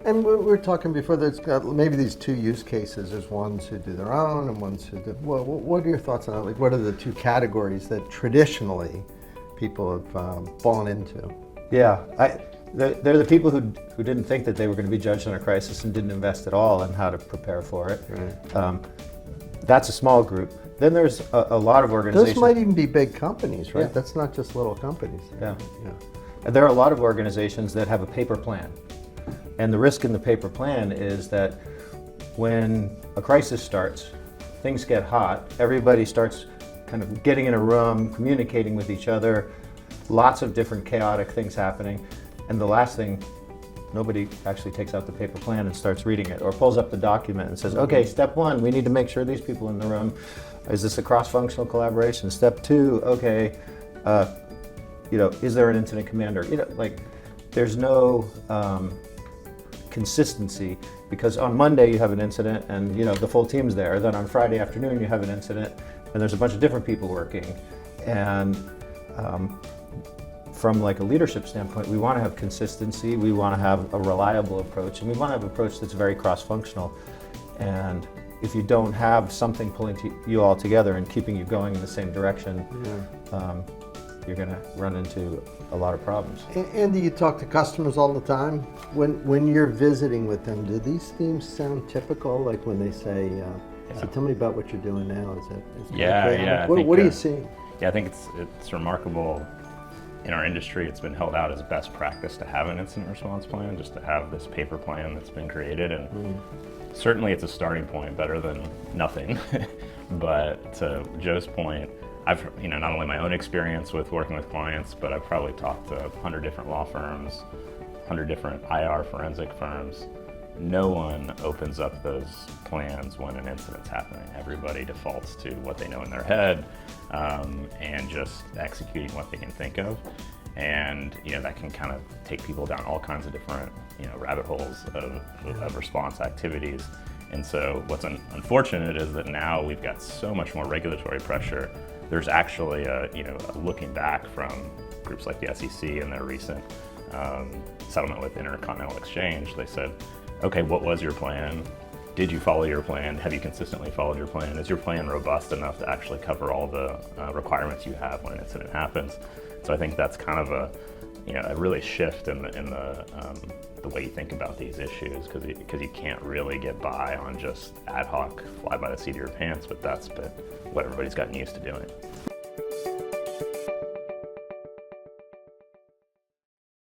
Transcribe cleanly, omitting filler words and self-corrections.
And we were talking before, there's got maybe these two use cases. There's ones who do their own and ones who do, well, what are your thoughts on that? Like, what are the two categories that traditionally people have fallen into? Yeah, they're the people who didn't think that they were going to be judged on a crisis and didn't invest at all in how to prepare for it. Right. That's a small group. Then there's a lot of organizations. Those might even be big companies, right? Yeah. That's not just little companies. Yeah. And there are a lot of organizations that have a paper plan. And the risk in the paper plan is that when a crisis starts, things get hot, everybody starts kind of getting in a room, communicating with each other, lots of different chaotic things happening, and the last thing, nobody actually takes out the paper plan and starts reading it, or pulls up the document and says, okay, step one, we need to make sure these people in the room, is this a cross-functional collaboration? Step two, okay, is there an incident commander? There's no consistency, because on Monday you have an incident and the full team's there. Then on Friday afternoon you have an incident and there's a bunch of different people working. And from like a leadership standpoint, we want to have consistency, we want to have a reliable approach, and we want to have an approach that's very cross-functional. And if you don't have something pulling you all together and keeping you going in the same direction, you're going to run into a lot of problems. Andy, you talk to customers all the time. When you're visiting with them, do these themes sound typical? Like when they say, so tell me about what you're doing now. Is it Yeah. What are you seeing? Yeah, I think it's remarkable. In our industry, it's been held out as best practice to have an incident response plan, just to have this paper plan that's been created. And certainly it's a starting point, better than nothing. But to Joe's point, I've not only my own experience with working with clients, but I've probably talked to 100 different law firms, 100 different IR forensic firms. No one opens up those plans when an incident's happening. Everybody defaults to what they know in their head and just executing what they can think of. And that can kind of take people down all kinds of different rabbit holes of response activities. And so what's unfortunate is that now we've got so much more regulatory pressure. There's actually a looking back from groups like the SEC and their recent settlement with Intercontinental Exchange. They said, okay, what was your plan? Did you follow your plan? Have you consistently followed your plan? Is your plan robust enough to actually cover all the requirements you have when an incident happens? So I think that's kind of a really shift in the way you think about these issues, because you can't really get by on just ad hoc, fly by the seat of your pants, but that's what everybody's gotten used to doing.